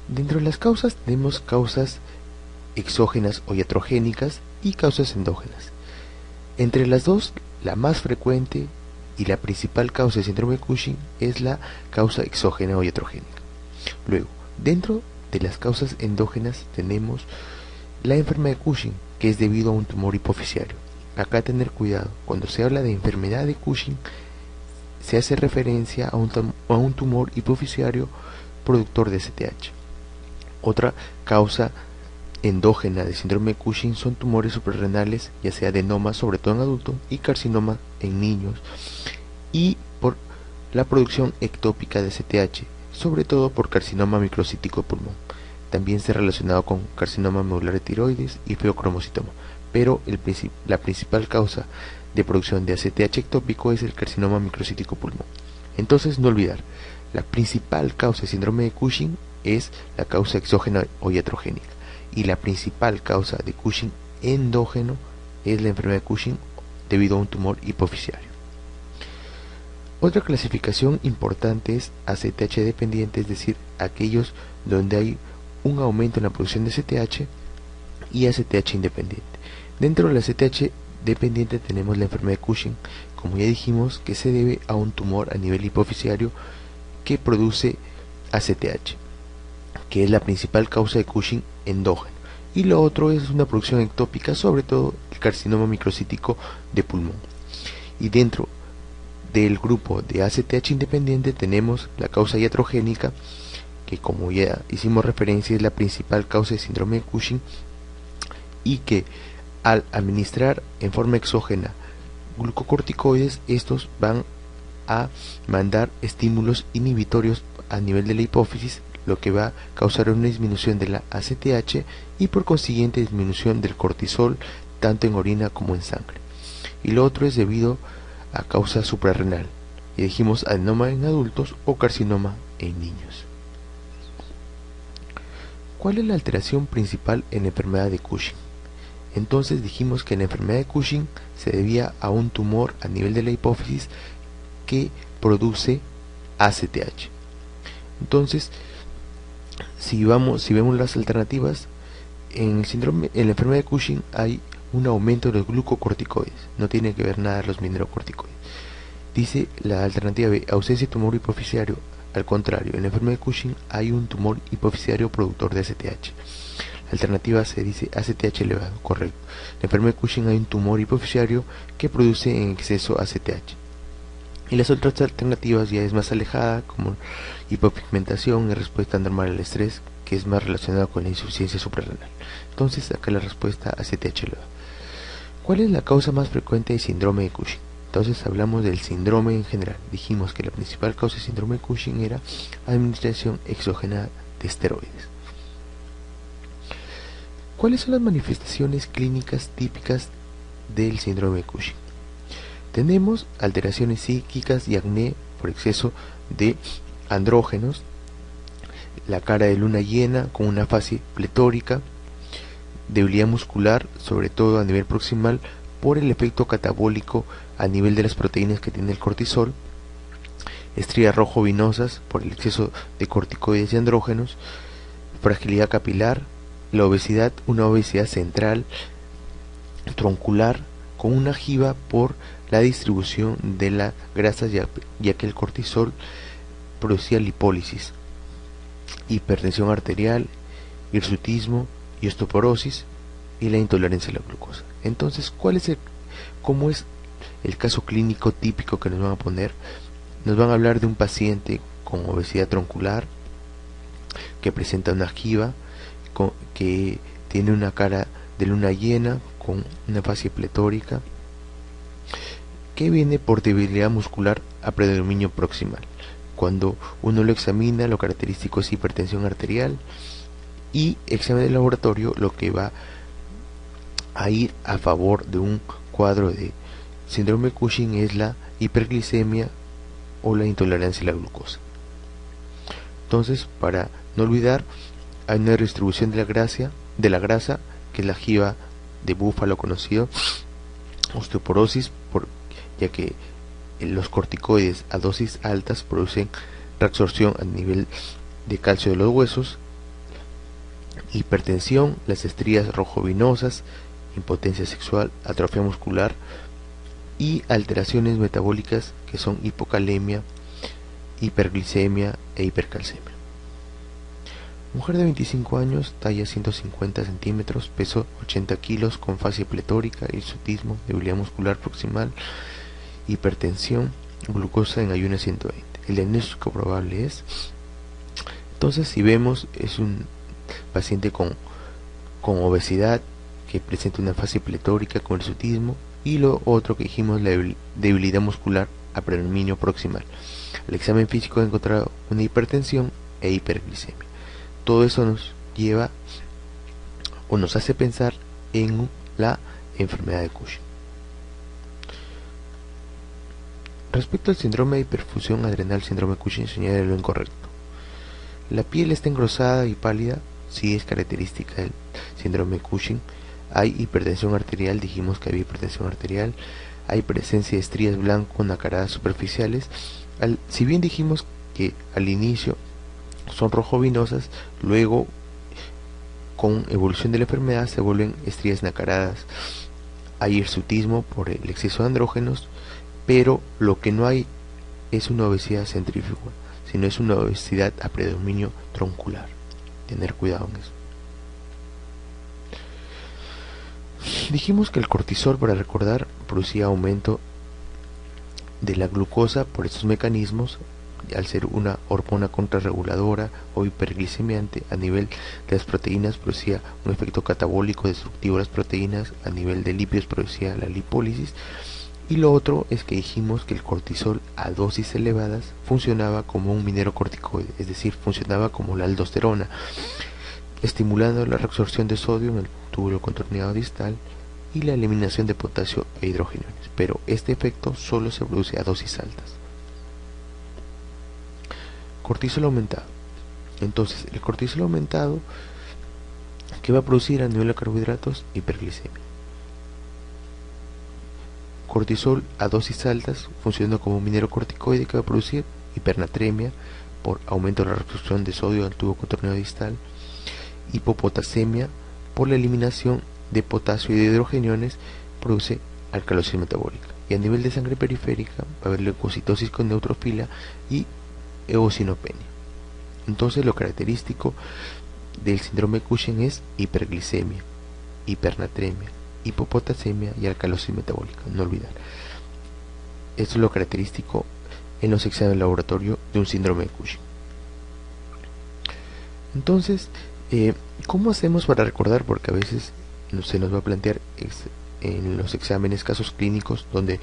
Dentro de las causas tenemos causas exógenas o iatrogénicas y causas endógenas. Entre las dos, la más frecuente y la principal causa de síndrome de Cushing es la causa exógena o iatrogénica. Luego, dentro de las causas endógenas tenemos la enfermedad de Cushing, que es debido a un tumor hipofisiario. Acá tener cuidado, cuando se habla de enfermedad de Cushing, se hace referencia a un tumor hipofisiario productor de STH. Otra causa endógena de síndrome de Cushing son tumores suprarrenales, ya sea adenoma, sobre todo en adultos, y carcinoma en niños, y por la producción ectópica de STH, sobre todo por carcinoma microcítico de pulmón. También está relacionado con carcinoma medular de tiroides y feocromocitoma, pero la principal causa de producción de ACTH ectópico es el carcinoma microcítico de pulmón. Entonces, no olvidar, la principal causa de síndrome de Cushing es la causa exógena o iatrogénica, y la principal causa de Cushing endógeno es la enfermedad de Cushing debido a un tumor hipofisiario. Otra clasificación importante es ACTH dependiente, es decir, aquellos donde hay un aumento en la producción de ACTH, y ACTH independiente. Dentro de la ACTH dependiente tenemos la enfermedad de Cushing, como ya dijimos, que se debe a un tumor a nivel hipofisiario que produce ACTH, que es la principal causa de Cushing endógeno, y lo otro es una producción ectópica, sobre todo el carcinoma microcítico de pulmón. Y dentro del grupo de ACTH independiente tenemos la causa iatrogénica, que como ya hicimos referencia es la principal causa de síndrome de Cushing, y que al administrar en forma exógena glucocorticoides, estos van a mandar estímulos inhibitorios a nivel de la hipófisis, lo que va a causar una disminución de la ACTH y por consiguiente disminución del cortisol tanto en orina como en sangre. Y lo otro es debido a causa suprarrenal, y dijimos adenoma en adultos o carcinoma en niños. ¿Cuál es la alteración principal en la enfermedad de Cushing? Entonces dijimos que la enfermedad de Cushing se debía a un tumor a nivel de la hipófisis que produce ACTH. Entonces, si vemos las alternativas, en la enfermedad de Cushing hay un aumento de los glucocorticoides, no tiene que ver nada los mineralocorticoides. Dice la alternativa B, ausencia de tumor hipofisiario. Al contrario, en la enfermedad de Cushing hay un tumor hipofisiario productor de ACTH. La alternativa C dice ACTH elevado, correcto. En la enfermedad de Cushing hay un tumor hipofisiario que produce en exceso ACTH. Y las otras alternativas ya es más alejada, como hipopigmentación y respuesta normal al estrés, que es más relacionada con la insuficiencia suprarrenal. Entonces, acá la respuesta ACTH elevado. ¿Cuál es la causa más frecuente de síndrome de Cushing? Entonces hablamos del síndrome en general. Dijimos que la principal causa de síndrome de Cushing era administración exógena de esteroides. ¿Cuáles son las manifestaciones clínicas típicas del síndrome de Cushing? Tenemos alteraciones psíquicas y acné por exceso de andrógenos, la cara de luna llena con una fase pletórica, debilidad muscular, sobre todo a nivel proximal, por el efecto catabólico a nivel de las proteínas que tiene el cortisol, estrías rojo-vinosas por el exceso de corticoides y andrógenos, fragilidad capilar, la obesidad, una obesidad central, troncular, con una jiba por la distribución de las grasas, ya que el cortisol producía lipólisis, hipertensión arterial, hirsutismo y osteoporosis, y la intolerancia a la glucosa. Entonces, ¿cómo es el caso clínico típico que nos van a poner? Nos van a hablar de un paciente con obesidad troncular, que presenta una jiba, que tiene una cara de luna llena con una fase pletórica, que viene por debilidad muscular a predominio proximal. Cuando uno lo examina, lo característico es hipertensión arterial, y examen de laboratorio lo que va a ir a favor de un cuadro de síndrome de Cushing es la hiperglicemia o la intolerancia a la glucosa. Entonces, para no olvidar, hay una distribución de la grasa, que es la jiba de búfalo conocido, osteoporosis, ya que los corticoides a dosis altas producen reabsorción a nivel de calcio de los huesos, hipertensión, las estrías rojovinosas, impotencia sexual, atrofia muscular y alteraciones metabólicas que son hipocalemia, hiperglicemia e hipercalcemia. Mujer de 25 años, talla 150 centímetros, peso 80 kilos, con fascia pletórica, hirsutismo, debilidad muscular proximal, hipertensión, glucosa en ayunas 120. El diagnóstico probable es, entonces, si vemos, es un paciente con obesidad que presenta una fascia pletórica con hirsutismo, y lo otro que dijimos, la debilidad muscular a predominio proximal. El examen físico ha encontrado una hipertensión e hiperglicemia. Todo eso nos lleva o nos hace pensar en la enfermedad de Cushing. Respecto al síndrome de hiperfusión adrenal, síndrome de Cushing, señala lo incorrecto. La piel está engrosada y pálida, sí es característica del síndrome de Cushing. Hay hipertensión arterial, dijimos que había hipertensión arterial. Hay presencia de estrías blanco nacaradas superficiales. Si bien dijimos que al inicio son rojovinosas, luego con evolución de la enfermedad se vuelven estrías nacaradas. Hay hirsutismo por el exceso de andrógenos, pero lo que no hay es una obesidad centrífuga, sino es una obesidad a predominio troncular. Tener cuidado en eso. Dijimos que el cortisol, para recordar, producía aumento de la glucosa por estos mecanismos, al ser una hormona contrarreguladora o hiperglicemiante. A nivel de las proteínas producía un efecto catabólico destructivo de las proteínas, a nivel de lípidos producía la lipólisis. Y lo otro es que dijimos que el cortisol a dosis elevadas funcionaba como un minerocorticoide, es decir, funcionaba como la aldosterona, estimulando la reabsorción de sodio en el túbulo contorneado distal y la eliminación de potasio e hidrogeniones, pero este efecto solo se produce a dosis altas. Cortisol aumentado. Entonces, el cortisol aumentado, ¿qué va a producir a nivel de carbohidratos? Hiperglicemia. Cortisol a dosis altas, funcionando como un minerocorticoide, que va a producir hipernatremia por aumento de la reabsorción de sodio del tubo contorneado distal, hipopotasemia por la eliminación de potasio y de hidrogeniones, produce alcalosis metabólica. Y a nivel de sangre periférica va a haber leucocitosis con neutrofila y eosinopenia. Entonces, lo característico del síndrome de Cushing es hiperglicemia, hipernatremia, hipopotasemia y alcalosis metabólica, no olvidar. Esto es lo característico en los exámenes de laboratorio de un síndrome de Cushing. Entonces, ¿cómo hacemos para recordar? Porque a veces se nos va a plantear en los exámenes casos clínicos donde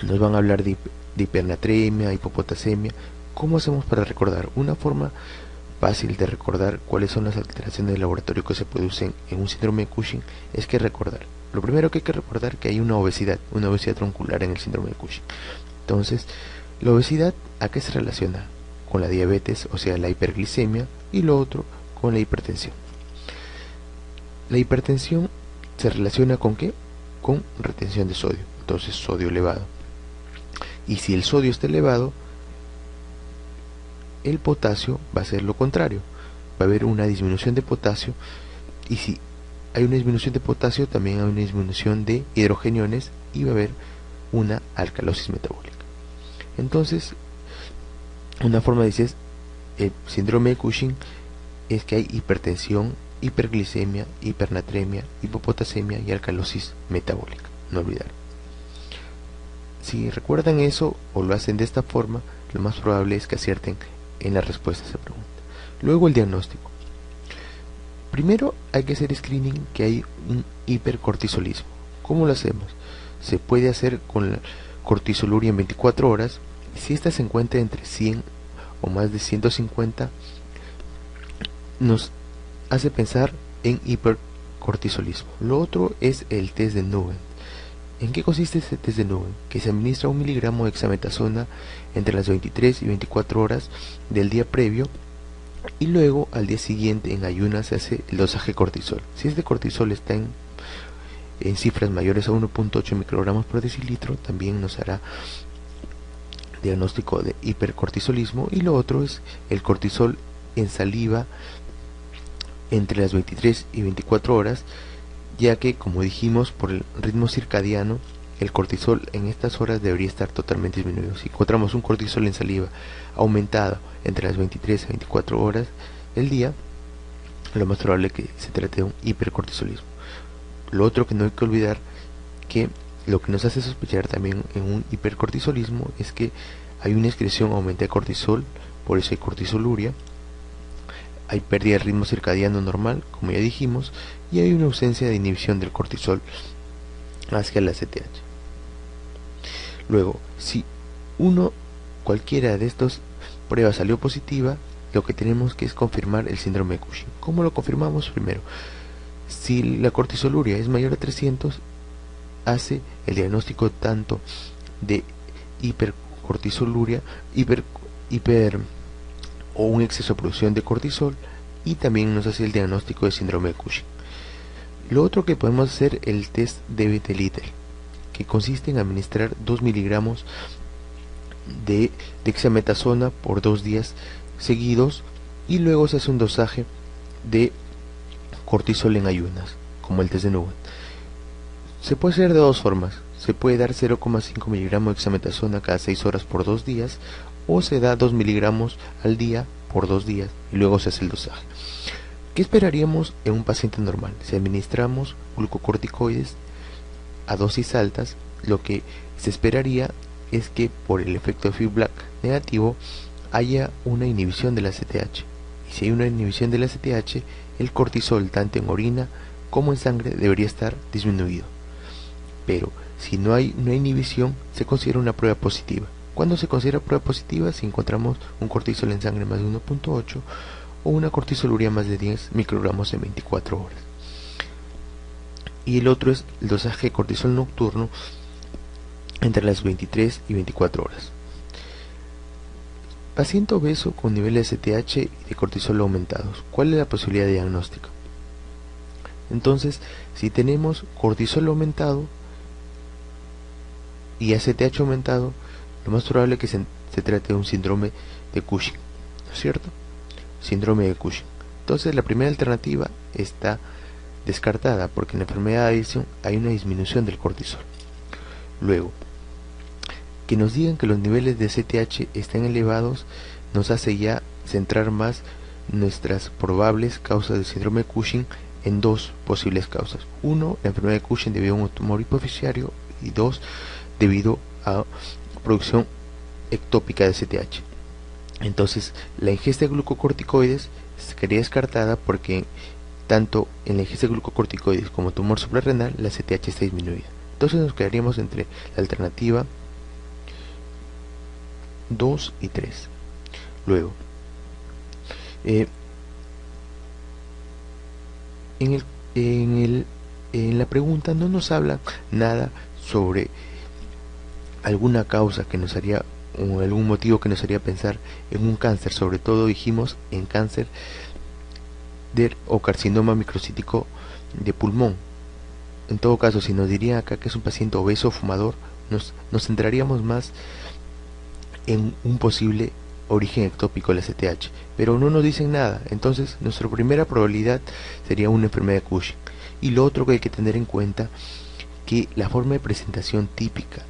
nos van a hablar de hipernatremia, hipopotasemia. ¿Cómo hacemos para recordar? Una forma fácil de recordar cuáles son las alteraciones del laboratorio que se producen en un síndrome de Cushing es que recordar. Lo primero que hay que recordar que hay una obesidad troncular en el síndrome de Cushing. Entonces, la obesidad, ¿a qué se relaciona? Con la diabetes, o sea, la hiperglicemia, y lo otro con la hipertensión. La hipertensión se relaciona con ¿qué? Con retención de sodio, entonces sodio elevado. Y si el sodio está elevado, el potasio va a ser lo contrario, va a haber una disminución de potasio, y si hay una disminución de potasio, también hay una disminución de hidrogeniones y va a haber una alcalosis metabólica. Entonces, una forma de decir el síndrome de Cushing es que hay hipertensión, hiperglicemia, hipernatremia, hipopotasemia y alcalosis metabólica, no olvidar. Si recuerdan eso o lo hacen de esta forma, lo más probable es que acierten en la respuesta a esa pregunta. Luego, el diagnóstico. Primero hay que hacer screening que hay un hipercortisolismo. ¿Cómo lo hacemos? Se puede hacer con la cortisoluria en 24 horas. Si esta se encuentra entre 100 o más de 150, nos hace pensar en hipercortisolismo. Lo otro es el test de Nugent. ¿En qué consiste este test de Nugent? Que se administra 1 miligramo de dexametasona entre las 23 y 24 horas del día previo, y luego al día siguiente en ayunas se hace el dosaje de cortisol. Si este cortisol está en cifras mayores a 1.8 microgramos por decilitro, también nos hará diagnóstico de hipercortisolismo. Y lo otro es el cortisol en saliva entre las 23 y 24 horas, ya que, como dijimos, por el ritmo circadiano, el cortisol en estas horas debería estar totalmente disminuido. Si encontramos un cortisol en saliva aumentado entre las 23 y 24 horas del día, lo más probable es que se trate de un hipercortisolismo. Lo otro que no hay que olvidar, que lo que nos hace sospechar también en un hipercortisolismo es que hay una excreción aumenta de cortisol, por eso hay cortisoluria, hay pérdida del ritmo circadiano normal, como ya dijimos, y hay una ausencia de inhibición del cortisol hacia la ACTH. Luego, si cualquiera de estas pruebas salió positiva, lo que tenemos que es confirmar el síndrome de Cushing. ¿Cómo lo confirmamos? Primero, si la cortisoluria es mayor a 300, hace el diagnóstico tanto de hipercortisoluria, o un exceso de producción de cortisol, y también nos hace el diagnóstico de síndrome de Cushing. Lo otro que podemos hacer el test de Bete-Liter, que consiste en administrar 2 miligramos de dexametasona por 2 días seguidos, y luego se hace un dosaje de cortisol en ayunas, como el test de Nugent. Se puede hacer de dos formas. Se puede dar 0,5 miligramos de dexametasona cada 6 horas por 2 días, o se da 2 miligramos al día por 2 días y luego se hace el dosaje. ¿Qué esperaríamos en un paciente normal? Si administramos glucocorticoides a dosis altas, lo que se esperaría es que por el efecto de feedback negativo haya una inhibición de la ACTH. Y si hay una inhibición de la ACTH, el cortisol tanto en orina como en sangre debería estar disminuido. Pero si no hay una inhibición, se considera una prueba positiva. ¿Cuándo se considera prueba positiva? Si encontramos un cortisol en sangre más de 1.8 o una cortisoluria más de 10 microgramos en 24 horas. Y el otro es el dosaje de cortisol nocturno entre las 23 y 24 horas. Paciente obeso con niveles de ACTH y de cortisol aumentados. ¿Cuál es la posibilidad de diagnóstico? Entonces, si tenemos cortisol aumentado y ACTH aumentado, lo más probable es que se trate de un síndrome de Cushing, ¿no es cierto? Síndrome de Cushing. Entonces la primera alternativa está descartada porque en la enfermedad de Addison hay una disminución del cortisol. Luego, que nos digan que los niveles de ACTH están elevados nos hace ya centrar más nuestras probables causas del síndrome de Cushing en dos posibles causas. Uno, la enfermedad de Cushing debido a un tumor hipoficiario, y dos, debido a producción ectópica de ACTH. Entonces, la ingesta de glucocorticoides quedaría descartada porque tanto en la ingesta de glucocorticoides como tumor suprarrenal la ACTH está disminuida. Entonces nos quedaríamos entre la alternativa 2 y 3. Luego, en la pregunta no nos habla nada sobre alguna causa que nos haría, o algún motivo que nos haría pensar en un cáncer. Sobre todo dijimos en cáncer o carcinoma microcítico de pulmón. En todo caso, si nos diría acá que es un paciente obeso o fumador, nos centraríamos más en un posible origen ectópico de la ACTH, pero no nos dicen nada. Entonces nuestra primera probabilidad sería una enfermedad de Cushing. Y lo otro que hay que tener en cuenta, que la forma de presentación típica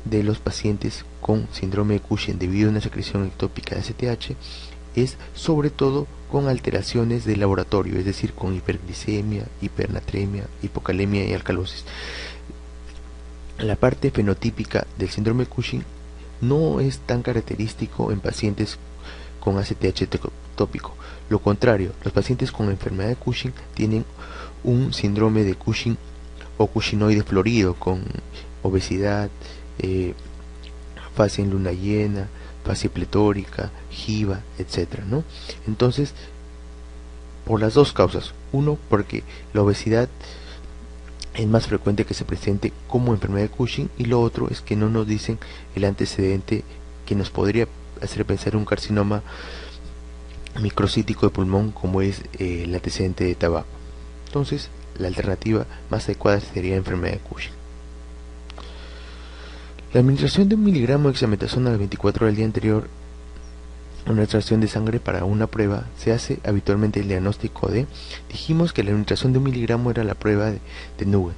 de los pacientes con síndrome de Cushing debido a una secreción ectópica de ACTH es sobre todo con alteraciones de laboratorio, es decir, con hiperglicemia, hipernatremia, hipocalemia y alcalosis. La parte fenotípica del síndrome de Cushing no es tan característico en pacientes con ACTH ectópico. Lo contrario, los pacientes con enfermedad de Cushing tienen un síndrome de Cushing o cushinoide florido con obesidad, fase en luna llena, fase pletórica, giba, etc., ¿no? Entonces, por las dos causas. Uno, porque la obesidad es más frecuente que se presente como enfermedad de Cushing, y lo otro es que no nos dicen el antecedente que nos podría hacer pensar un carcinoma microcítico de pulmón, como es el antecedente de tabaco. Entonces, la alternativa más adecuada sería enfermedad de Cushing. La administración de 1 miligramo de dexametasona a las 24 horas del día anterior una extracción de sangre para una prueba, se hace habitualmente el diagnóstico de, dijimos que la administración de 1 miligramo era la prueba de Nugent,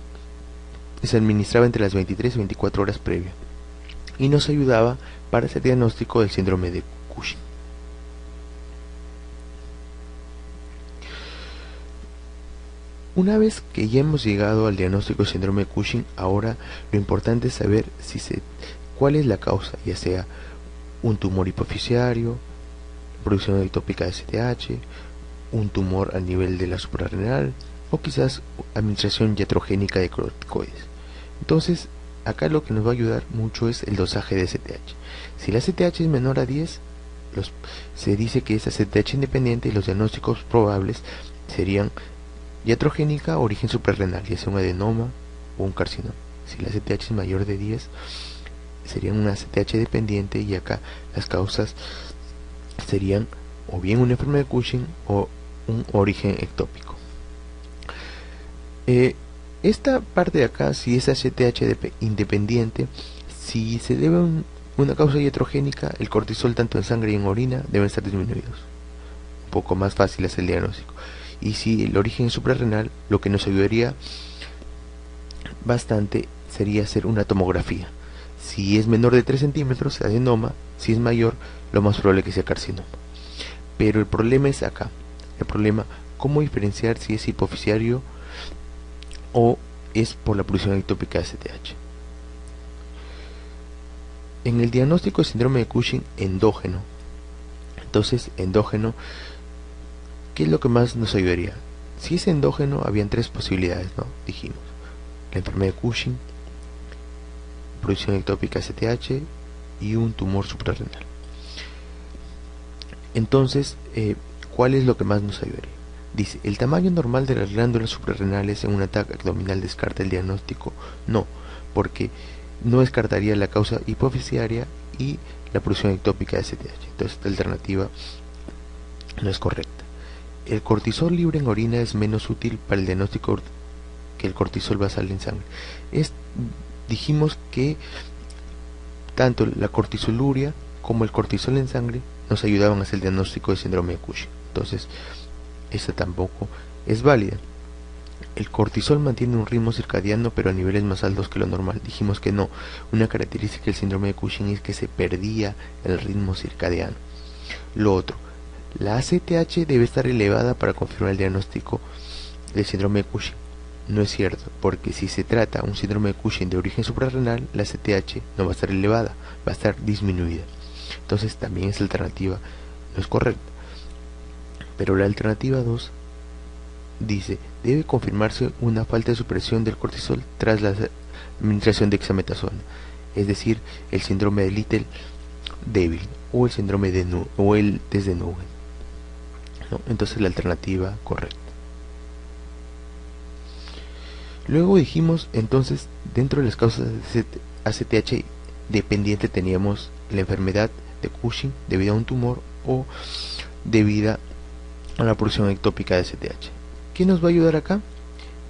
se administraba entre las 23 y 24 horas previas, y nos ayudaba para hacer diagnóstico del síndrome de Cushing. Una vez que ya hemos llegado al diagnóstico del síndrome de Cushing, ahora lo importante es saber cuál es la causa, ya sea un tumor hipofisiario, producción ectópica de STH, un tumor a nivel de la suprarrenal o quizás administración iatrogénica de corticoides. Entonces, acá lo que nos va a ayudar mucho es el dosaje de STH. Si la STH es menor a 10, se dice que es STH independiente y los diagnósticos probables serían iatrogénica o origen suprarrenal, ya sea un adenoma o un carcinoma. Si la STH es mayor de 10, serían una STH dependiente, y acá las causas serían o bien una enfermedad de Cushing o un origen ectópico. Esta parte de acá, si es STH independiente, si se debe a una causa iatrogénica, el cortisol tanto en sangre y en orina deben estar disminuidos. Un poco más fácil es el diagnóstico. Y si el origen es suprarrenal, lo que nos ayudaría bastante sería hacer una tomografía. Si es menor de 3 centímetros, adenoma. Si es mayor, lo más probable que sea carcinoma. Pero el problema es acá. El problema, cómo diferenciar si es hipofisiario o es por la producción ectópica de STH. En el diagnóstico de síndrome de Cushing endógeno, entonces endógeno, ¿qué es lo que más nos ayudaría? Si es endógeno, habían 3 posibilidades, ¿no? Dijimos, la enfermedad de Cushing, producción ectópica STH y un tumor suprarrenal. Entonces, ¿cuál es lo que más nos ayudaría? Dice, ¿el tamaño normal de las glándulas suprarrenales en un ataque abdominal descarta el diagnóstico? No, porque no descartaría la causa hipofisiaria y la producción ectópica de STH. Entonces, esta alternativa no es correcta. El cortisol libre en orina es menos útil para el diagnóstico que el cortisol basal en sangre. Dijimos que tanto la cortisoluria como el cortisol en sangre nos ayudaban a hacer el diagnóstico de síndrome de Cushing. Entonces, esta tampoco es válida. El cortisol mantiene un ritmo circadiano, pero a niveles más altos que lo normal. Dijimos que no. Una característica del síndrome de Cushing es que se perdía el ritmo circadiano. Lo otro, la ACTH debe estar elevada para confirmar el diagnóstico del síndrome de Cushing. No es cierto, porque si se trata un síndrome de Cushing de origen suprarrenal, la ACTH no va a estar elevada, va a estar disminuida. Entonces también esa alternativa no es correcta. Pero la alternativa 2 dice, debe confirmarse una falta de supresión del cortisol tras la administración de dexametasona, es decir, el síndrome de Little débil o el síndrome de o el test de Nugent, ¿no? Entonces la alternativa correcta. Luego dijimos, entonces, dentro de las causas de ACTH dependiente teníamos la enfermedad de Cushing debido a un tumor o debido a la producción ectópica de STH. ¿Qué nos va a ayudar acá?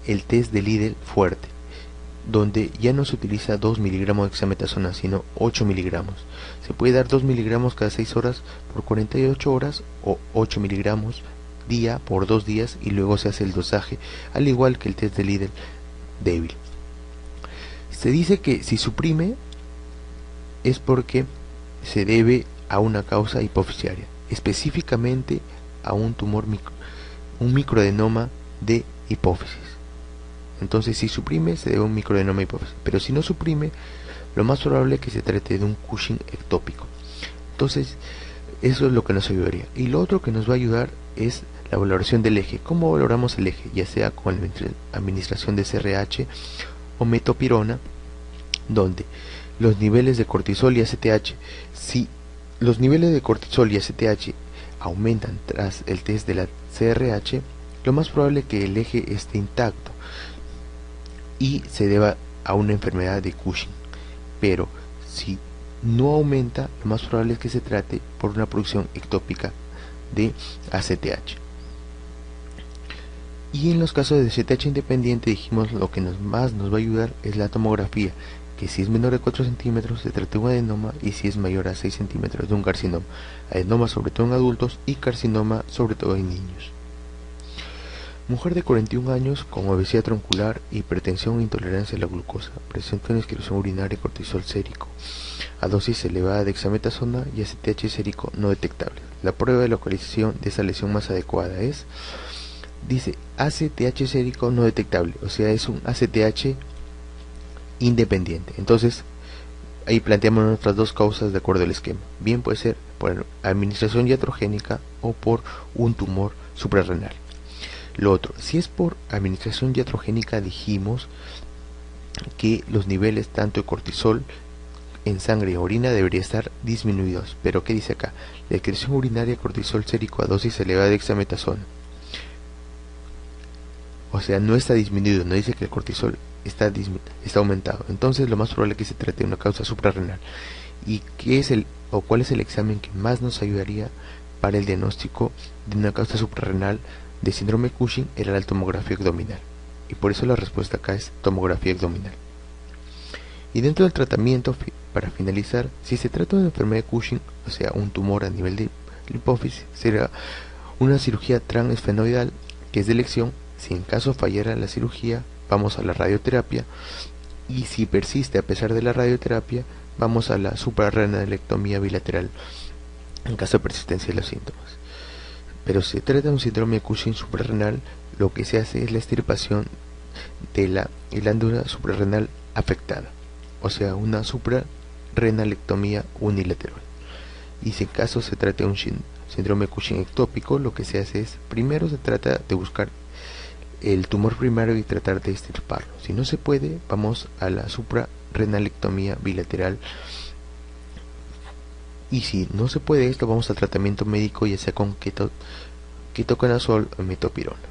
El test de Lidl fuerte, donde ya no se utiliza 2 miligramos de dexametasona, sino 8 miligramos. Se puede dar 2 miligramos cada 6 horas por 48 horas o 8 miligramos día por 2 días, y luego se hace el dosaje, al igual que el test de Lidl débil. Se dice que si suprime es porque se debe a una causa hipofisiaria, específicamente a un tumor un microadenoma de hipófisis. Entonces, si suprime, se debe a un microadenoma de hipófisis, pero si no suprime, lo más probable es que se trate de un Cushing ectópico. Entonces, eso es lo que nos ayudaría. Y lo otro que nos va a ayudar es la valoración del eje. ¿Cómo valoramos el eje? Ya sea con la administración de CRH o metopirona, donde los niveles de cortisol y ACTH, si los niveles de cortisol y ACTH aumentan tras el test de la CRH, lo más probable es que el eje esté intacto y se deba a una enfermedad de Cushing. Pero si no aumenta, lo más probable es que se trate por una producción ectópica de ACTH. Y en los casos de ACTH independiente, dijimos lo que más nos va a ayudar es la tomografía, que si es menor de 4 centímetros se trata de un adenoma y si es mayor a 6 centímetros de un carcinoma. Adenoma sobre todo en adultos y carcinoma sobre todo en niños. Mujer de 41 años con obesidad troncular, hipertensión e intolerancia a la glucosa, presenta una excreción urinaria de cortisol sérico a dosis elevada de dexametasona y ACTH sérico no detectable. La prueba de localización de esa lesión más adecuada es, dice ACTH sérico no detectable, o sea, es un ACTH independiente. Entonces, ahí planteamos nuestras dos causas de acuerdo al esquema. Bien puede ser por administración iatrogénica o por un tumor suprarrenal. Lo otro, si es por administración iatrogénica, dijimos que los niveles tanto de cortisol en sangre y orina deberían estar disminuidos. Pero ¿qué dice acá? La excreción urinaria de cortisol sérico a dosis elevada de dexametasona. O sea, no está disminuido, no dice que el cortisol está aumentado. Entonces lo más probable es que se trate de una causa suprarrenal. ¿Y qué es cuál es el examen que más nos ayudaría para el diagnóstico de una causa suprarrenal de síndrome Cushing? Era la tomografía abdominal. Y por eso la respuesta acá es tomografía abdominal. Y dentro del tratamiento, para finalizar, si se trata de una enfermedad de Cushing, o sea, un tumor a nivel de la hipófisis, será una cirugía transesfenoidal, que es de elección. Si en caso fallara la cirugía, vamos a la radioterapia, y si persiste a pesar de la radioterapia, vamos a la suprarrenalectomía bilateral en caso de persistencia de los síntomas. Pero si se trata de un síndrome de Cushing suprarrenal, lo que se hace es la extirpación de la glándula suprarrenal afectada, o sea, una suprarrenalectomía unilateral. Y si en caso se trata de un síndrome de Cushing ectópico, lo que se hace es, primero se trata de buscar el tumor primario y tratar de extirparlo. Si no se puede, vamos a la suprarrenalectomía bilateral. Y si no se puede esto, vamos al tratamiento médico, ya sea con ketoconazol o metopirona.